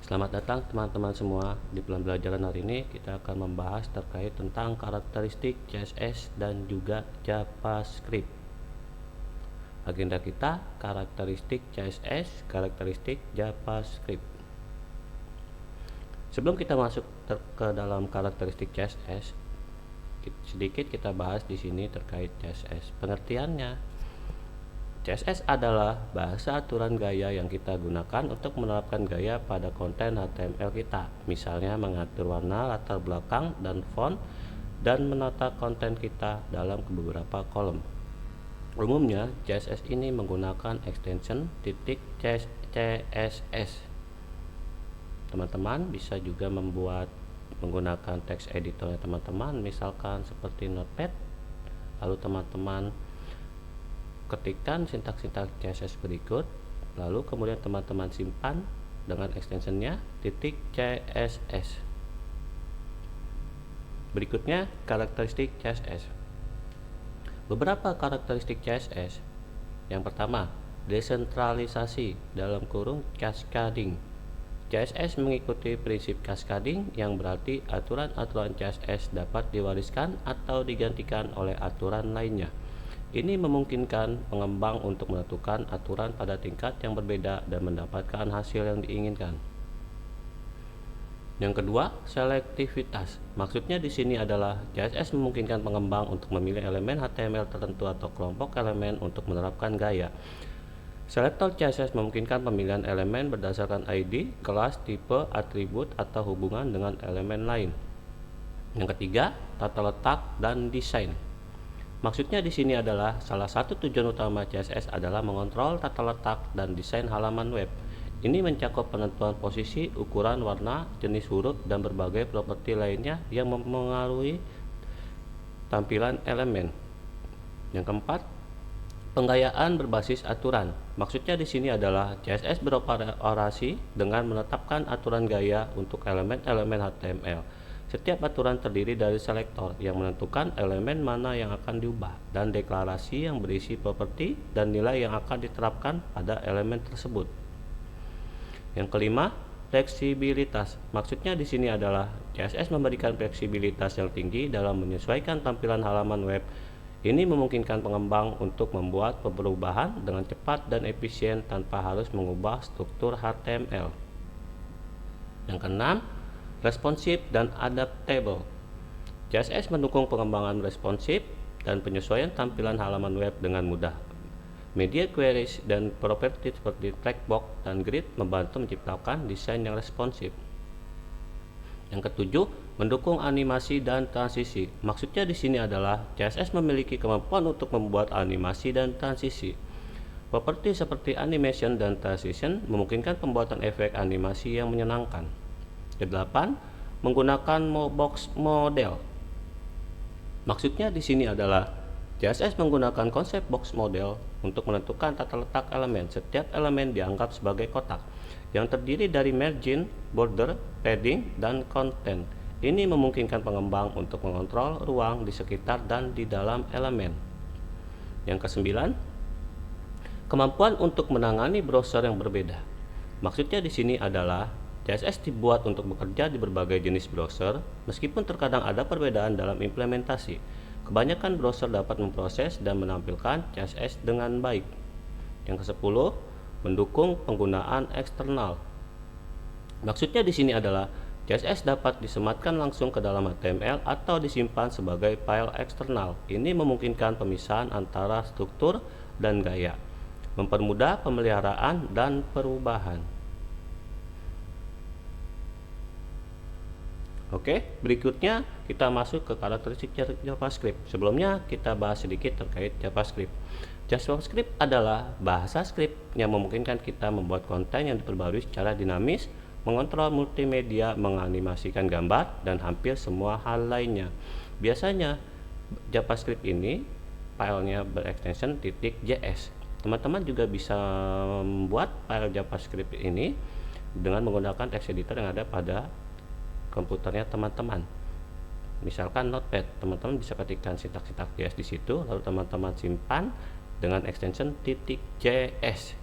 Selamat datang teman-teman semua. Di pembelajaran hari ini kita akan membahas terkait tentang karakteristik CSS dan juga JavaScript. Agenda kita karakteristik CSS, karakteristik JavaScript. Sebelum kita masuk ke dalam karakteristik CSS, sedikit kita bahas di sini terkait CSS. Pengertiannya, CSS adalah bahasa aturan gaya yang kita gunakan untuk menerapkan gaya pada konten HTML kita, misalnya mengatur warna, latar belakang, dan font, dan menata konten kita dalam beberapa kolom. Umumnya, CSS ini menggunakan extension .css. Teman-teman bisa juga menggunakan text editor teman-teman, misalkan seperti Notepad. Lalu teman-teman ketikkan sintak-sintak CSS berikut, lalu kemudian teman-teman simpan dengan extensionnya .css. Berikutnya karakteristik CSS. Beberapa karakteristik CSS. Yang pertama, desentralisasi (cascading). CSS mengikuti prinsip cascading, yang berarti aturan-aturan CSS dapat diwariskan atau digantikan oleh aturan lainnya. Ini memungkinkan pengembang untuk menentukan aturan pada tingkat yang berbeda dan mendapatkan hasil yang diinginkan. Yang kedua, selektivitas. Maksudnya di sini adalah CSS memungkinkan pengembang untuk memilih elemen HTML tertentu atau kelompok elemen untuk menerapkan gaya. Selektor CSS memungkinkan pemilihan elemen berdasarkan ID, kelas, tipe, atribut, atau hubungan dengan elemen lain. Yang ketiga, tata letak dan desain. Maksudnya di sini adalah salah satu tujuan utama CSS adalah mengontrol tata letak dan desain halaman web. Ini mencakup penentuan posisi, ukuran, warna, jenis huruf, dan berbagai properti lainnya yang mempengaruhi tampilan elemen. Yang keempat, penggayaan berbasis aturan. Maksudnya di sini adalah CSS beroperasi dengan menetapkan aturan gaya untuk elemen-elemen HTML. Setiap aturan terdiri dari selektor yang menentukan elemen mana yang akan diubah dan deklarasi yang berisi properti dan nilai yang akan diterapkan pada elemen tersebut. Yang kelima, fleksibilitas. Maksudnya di sini adalah CSS memberikan fleksibilitas yang tinggi dalam menyesuaikan tampilan halaman web. Ini memungkinkan pengembang untuk membuat perubahan dengan cepat dan efisien tanpa harus mengubah struktur HTML. Yang keenam, responsif dan adaptable. CSS mendukung pengembangan responsif dan penyesuaian tampilan halaman web dengan mudah. Media queries dan properti seperti trackbox dan grid membantu menciptakan desain yang responsif. Yang ketujuh, mendukung animasi dan transisi. Maksudnya di sini adalah CSS memiliki kemampuan untuk membuat animasi dan transisi. Properti seperti animation dan transition memungkinkan pembuatan efek animasi yang menyenangkan. Kedelapan, menggunakan box model. Maksudnya di sini adalah CSS menggunakan konsep box model untuk menentukan tata letak elemen. Setiap elemen dianggap sebagai kotak yang terdiri dari margin, border, padding, dan content. Ini memungkinkan pengembang untuk mengontrol ruang di sekitar dan di dalam elemen. Yang kesembilan, kemampuan untuk menangani browser yang berbeda. Maksudnya di sini adalah CSS dibuat untuk bekerja di berbagai jenis browser, meskipun terkadang ada perbedaan dalam implementasi. Kebanyakan browser dapat memproses dan menampilkan CSS dengan baik. Yang kesepuluh, mendukung penggunaan eksternal. Maksudnya di sini adalah CSS dapat disematkan langsung ke dalam HTML atau disimpan sebagai file eksternal. Ini memungkinkan pemisahan antara struktur dan gaya, mempermudah pemeliharaan dan perubahan. Oke, berikutnya kita masuk ke karakteristik JavaScript. Sebelumnya kita bahas sedikit terkait JavaScript. JavaScript adalah bahasa script yang memungkinkan kita membuat konten yang diperbarui secara dinamis, mengontrol multimedia, menganimasikan gambar, dan hampir semua hal lainnya. Biasanya JavaScript ini filenya berextension .js. Teman-teman juga bisa membuat file JavaScript ini dengan menggunakan text editor yang ada pada komputernya teman-teman. Misalkan Notepad, teman-teman bisa ketikkan sintak-sintak JS di situ, lalu teman-teman simpan dengan extension .js.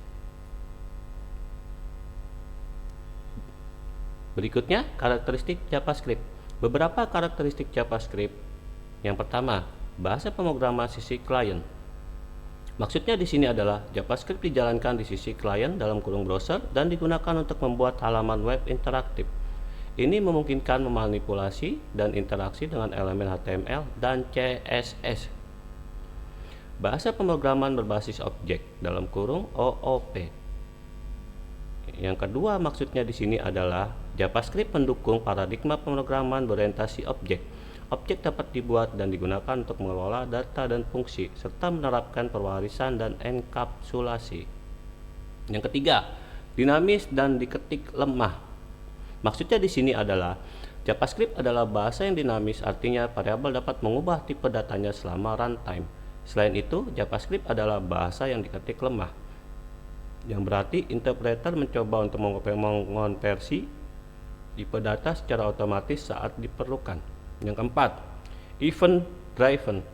Berikutnya, karakteristik JavaScript. Beberapa karakteristik JavaScript. Yang pertama, bahasa pemrograman sisi klien. Maksudnya di sini adalah JavaScript dijalankan di sisi klien dalam kurung browser dan digunakan untuk membuat halaman web interaktif. Ini memungkinkan memanipulasi dan interaksi dengan elemen HTML dan CSS. Bahasa pemrograman berbasis objek dalam kurung OOP. Yang kedua, maksudnya di sini adalah JavaScript mendukung paradigma pemrograman berorientasi objek. Objek dapat dibuat dan digunakan untuk mengelola data dan fungsi, serta menerapkan pewarisan dan enkapsulasi. Yang ketiga, dinamis dan diketik lemah. Maksudnya di sini adalah JavaScript adalah bahasa yang dinamis, artinya variabel dapat mengubah tipe datanya selama runtime. Selain itu, JavaScript adalah bahasa yang diketik lemah, yang berarti interpreter mencoba untuk mengonversi tipe data secara otomatis saat diperlukan. Yang keempat, event driven.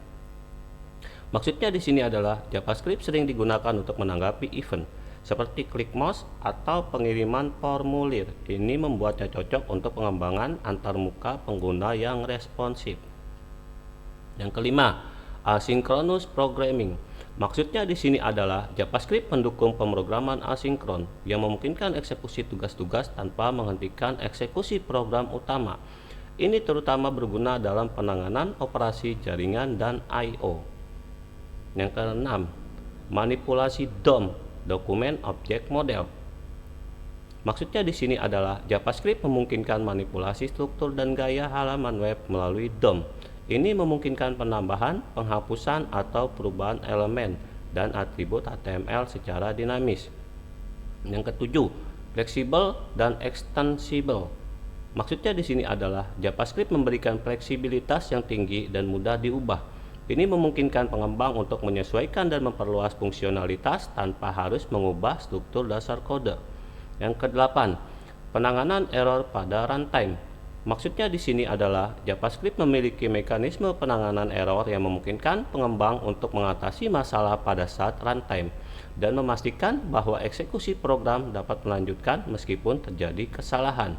Maksudnya di sini adalah JavaScript sering digunakan untuk menanggapi event, seperti klik mouse atau pengiriman formulir. Ini membuatnya cocok untuk pengembangan antarmuka pengguna yang responsif. Yang kelima, asynchronous programming. Maksudnya di sini adalah JavaScript mendukung pemrograman asinkron yang memungkinkan eksekusi tugas-tugas tanpa menghentikan eksekusi program utama. Ini terutama berguna dalam penanganan operasi jaringan dan I/O. Yang keenam, manipulasi DOM, Dokumen Object Model. Maksudnya di sini adalah JavaScript memungkinkan manipulasi struktur dan gaya halaman web melalui DOM. Ini memungkinkan penambahan, penghapusan, atau perubahan elemen dan atribut HTML secara dinamis. Yang ketujuh, fleksibel dan extensible. Maksudnya di sini adalah JavaScript memberikan fleksibilitas yang tinggi dan mudah diubah. Ini memungkinkan pengembang untuk menyesuaikan dan memperluas fungsionalitas tanpa harus mengubah struktur dasar kode. Yang kedelapan, penanganan error pada runtime. Maksudnya di sini adalah JavaScript memiliki mekanisme penanganan error yang memungkinkan pengembang untuk mengatasi masalah pada saat runtime dan memastikan bahwa eksekusi program dapat melanjutkan meskipun terjadi kesalahan.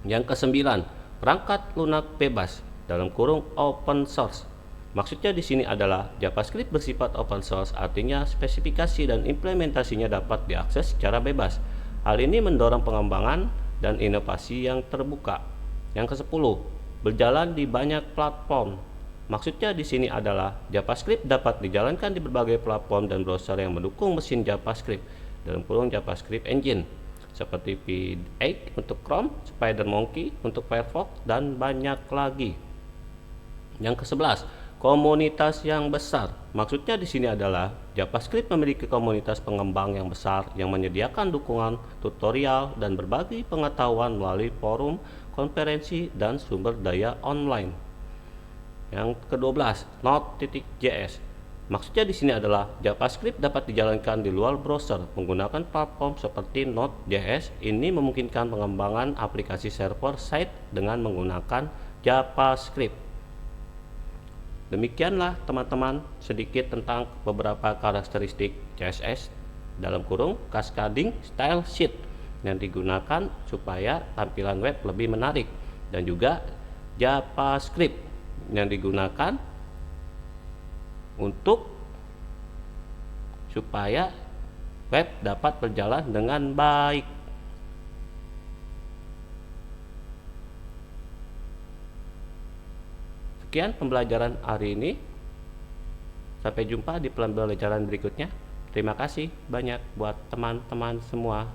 Yang kesembilan, perangkat lunak bebas dalam kurung open source. Maksudnya di sini adalah JavaScript bersifat open source, artinya spesifikasi dan implementasinya dapat diakses secara bebas. Hal ini mendorong pengembangan dan inovasi yang terbuka. Yang kesepuluh, berjalan di banyak platform. Maksudnya di sini adalah JavaScript dapat dijalankan di berbagai platform dan browser yang mendukung mesin JavaScript dalam kurung JavaScript Engine, seperti V8 untuk Chrome, SpiderMonkey untuk Firefox, dan banyak lagi. Yang ke-11, komunitas yang besar. Maksudnya di sini adalah JavaScript memiliki komunitas pengembang yang besar yang menyediakan dukungan, tutorial, dan berbagi pengetahuan melalui forum, konferensi, dan sumber daya online. Yang ke-12, Node.js. Maksudnya di sini adalah JavaScript dapat dijalankan di luar browser menggunakan platform seperti Node.js. Ini memungkinkan pengembangan aplikasi server side dengan menggunakan JavaScript. Demikianlah teman-teman sedikit tentang beberapa karakteristik CSS dalam kurung cascading style sheet yang digunakan supaya tampilan web lebih menarik, dan juga JavaScript yang digunakan untuk supaya web dapat berjalan dengan baik. Sekian pembelajaran hari ini. Sampai jumpa di pembelajaran berikutnya. Terima kasih banyak buat teman-teman semua.